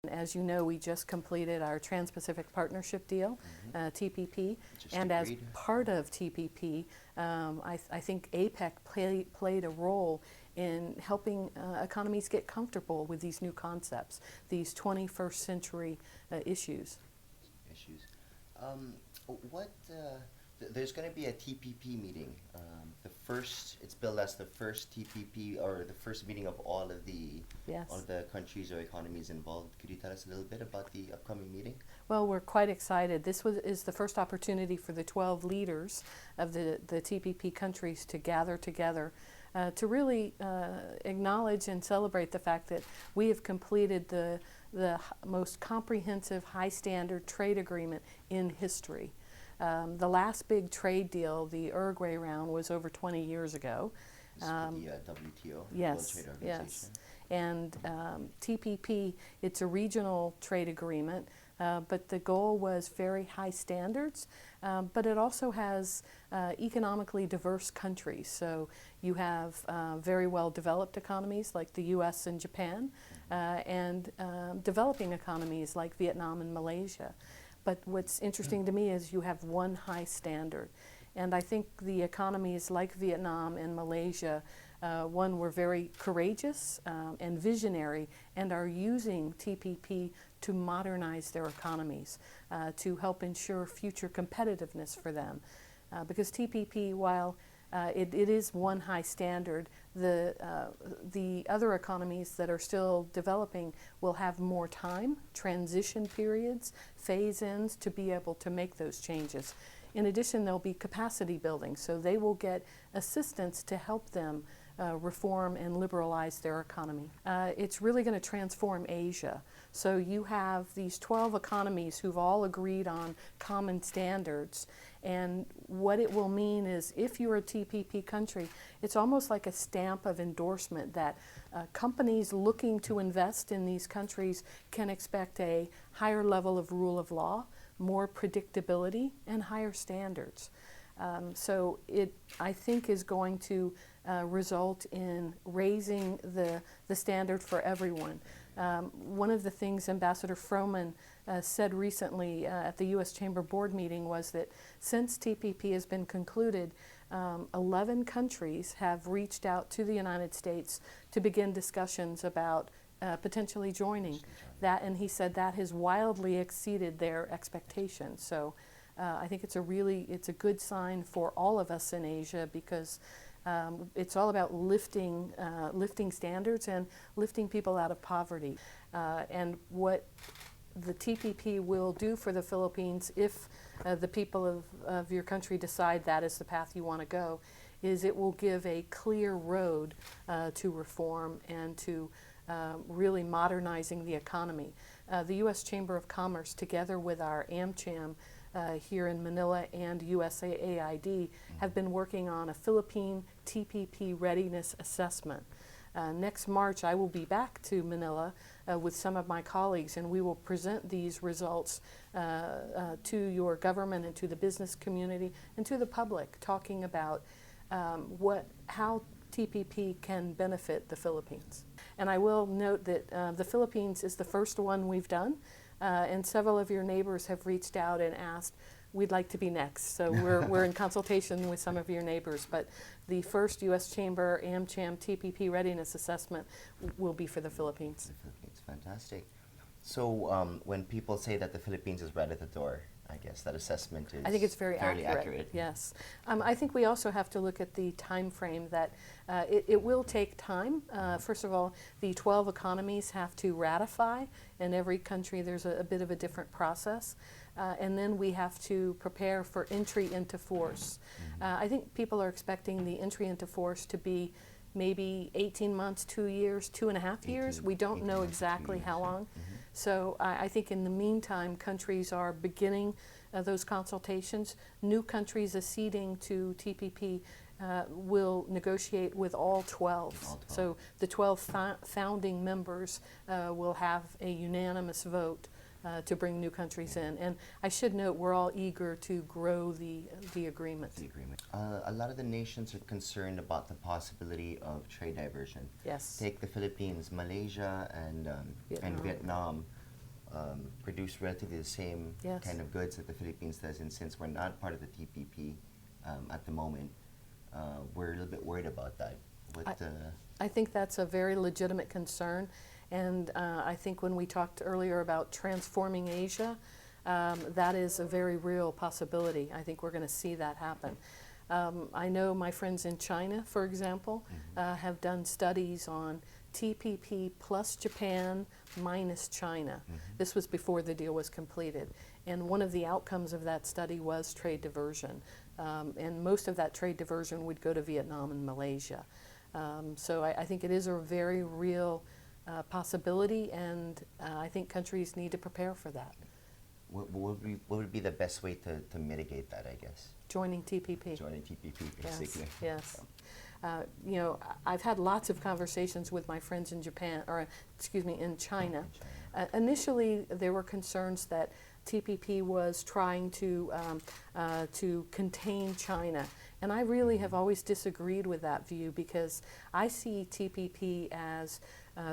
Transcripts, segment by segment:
As you know, we just completed our Trans-Pacific Partnership Deal, TPP, and as part of TPP, I think APEC played a role in helping economies get comfortable with these new concepts, these 21st century issues. There's going to be a TPP meeting. It's billed as the first TPP, or the first meeting of all of the countries or economies involved. Could you tell us a little bit about the upcoming meeting? Well, we're quite excited. This is the first opportunity for the 12 leaders of the TPP countries to gather together to really acknowledge and celebrate the fact that we have completed the most comprehensive, high-standard trade agreement in history. The last big trade deal, the Uruguay round, was over 20 years ago. This is the WTO, yes, World Trade Organization. Yes. And TPP, it's a regional trade agreement, but the goal was very high standards, but it also has economically diverse countries. So you have very well developed economies like the US and Japan, and developing economies like Vietnam and Malaysia. But what's interesting to me is you have one high standard. And I think the economies like Vietnam and Malaysia, were very courageous and visionary, and are using TPP to modernize their economies, to help ensure future competitiveness for them. Because TPP, while it is one high standard, the other economies that are still developing will have more time, transition periods, phase-ins to be able to make those changes. In addition, there'll be capacity building, so they will get assistance to help them reform and liberalize their economy. It's really going to transform Asia. So you have these 12 economies who've all agreed on common standards, and what it will mean is if you're a TPP country, it's almost like a stamp of endorsement that companies looking to invest in these countries can expect a higher level of rule of law, more predictability, and higher standards. So it, I think, is going to result in raising the standard for everyone. One of the things Ambassador Froman said recently at the U.S. Chamber Board meeting was that since TPP has been concluded, 11 countries have reached out to the United States to begin discussions about potentially joining that, and he said that has wildly exceeded their expectations. So I think it's a good sign for all of us in Asia, because it's all about lifting standards and lifting people out of poverty. And what the TPP will do for the Philippines, if the people of your country decide that is the path you want to go, is it will give a clear road to reform and to really modernizing the economy. The U.S. Chamber of Commerce, together with our AmCham here in Manila and USAID, have been working on a Philippine TPP readiness assessment. Next March, I will be back to Manila with some of my colleagues, and we will present these results to your government and to the business community and to the public, talking about how TPP can benefit the Philippines. And I will note that the Philippines is the first one we've done, and several of your neighbors have reached out and asked, we'd like to be next. So we're in consultation with some of your neighbors, but the first U.S. Chamber AmCham TPP readiness assessment will be for the Philippines. The Philippines, fantastic. So when people say that the Philippines is right at the door, I guess that assessment is I think it's fairly accurate. Yes. I think we also have to look at the time frame that it will take time. First of all, the 12 economies have to ratify. In every country there's a bit of a different process. And then we have to prepare for entry into force. I think people are expecting the entry into force to be maybe 18 months, 2 years, 2.5 years. We don't know exactly how long. So I think in the meantime, countries are beginning those consultations. New countries acceding to TPP will negotiate with all 12. So the 12 founding members will have a unanimous vote to bring new countries in. And I should note, we're all eager to grow the agreement. A lot of the nations are concerned about the possibility of trade diversion. Yes. Take the Philippines, Malaysia, and Vietnam. produce relatively the same Yes. kind of goods that the Philippines does, and since we're not part of the TPP at the moment, we're a little bit worried about that. I think that's a very legitimate concern, and I think when we talked earlier about transforming Asia, that is a very real possibility. I think we're going to see that happen. I know my friends in China, for example, have done studies on TPP plus Japan minus China. This was before the deal was completed. And one of the outcomes of that study was trade diversion. And most of that trade diversion would go to Vietnam and Malaysia. So I think it is a very real possibility, and I think countries need to prepare for that. What would be the best way to mitigate that, I guess? Joining TPP. Joining TPP, basically. Yes. You know, I've had lots of conversations with my friends in Japan, or excuse me, in China. Initially, there were concerns that TPP was trying to contain China. And I really have always disagreed with that view, because I see TPP as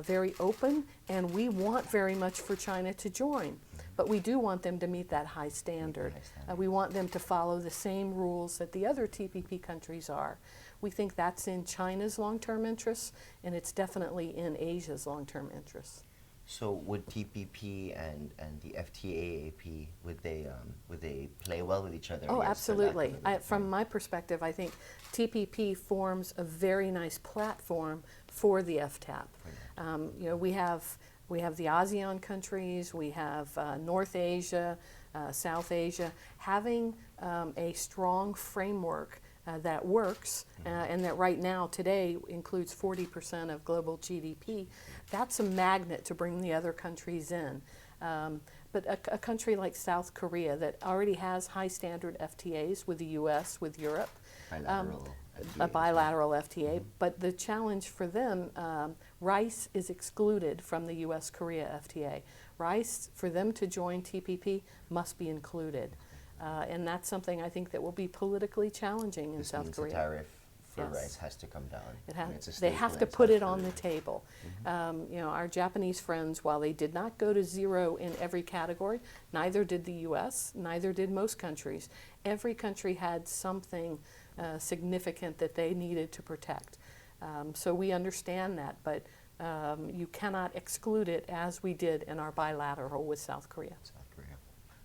very open, and we want very much for China to join. But we do want them to meet that high standard. We want them to follow the same rules that the other TPP countries are. We think that's in China's long-term interests, and it's definitely in Asia's long-term interests. So would TPP and the FTAAP, would they play well with each other? Oh, absolutely. From my perspective, I think TPP forms a very nice platform for the FTAP. You know, we have the ASEAN countries, we have North Asia, South Asia. Having a strong framework that works, and that right now, today, includes 40% of global GDP, that's a magnet to bring the other countries in. But a country like South Korea that already has high standard FTAs with the US, with Europe, a bilateral FTA, but the challenge for them, rice is excluded from the US-Korea FTA. Rice, for them to join TPP, must be included. And that's something I think that will be politically challenging in South Korea. The tariff for rice has to come down. They have to put it on the table. You know, our Japanese friends, while they did not go to zero in every category, neither did the U.S., neither did most countries. Every country had something significant that they needed to protect. So we understand that, but you cannot exclude it as we did in our bilateral with South Korea.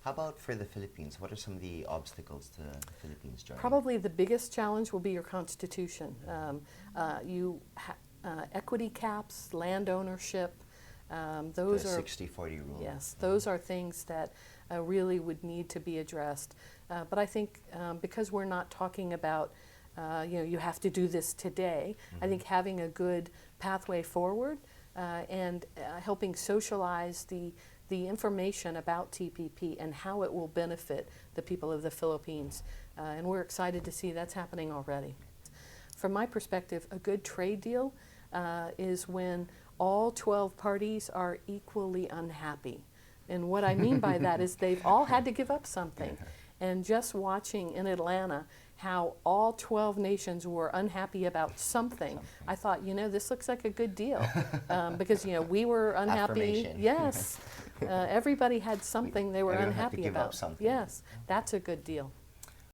How about for the Philippines? What are some of the obstacles to the Philippines joining? Probably the biggest challenge will be your constitution. Equity caps, land ownership, those are 60-40 rule. Yes, those are things that really would need to be addressed. But I think because we're not talking about you know, you have to do this today, I think having a good pathway forward and helping socialize the information about TPP and how it will benefit the people of the Philippines. And we're excited to see that's happening already. From my perspective, a good trade deal is when all 12 parties are equally unhappy. And what I mean by that is they've all had to give up something. And just watching in Atlanta how all 12 nations were unhappy about something, I thought, you know, this looks like a good deal. Because, you know, we were unhappy. Yes. Everybody had something they were unhappy about. Up something. Yes, that's a good deal.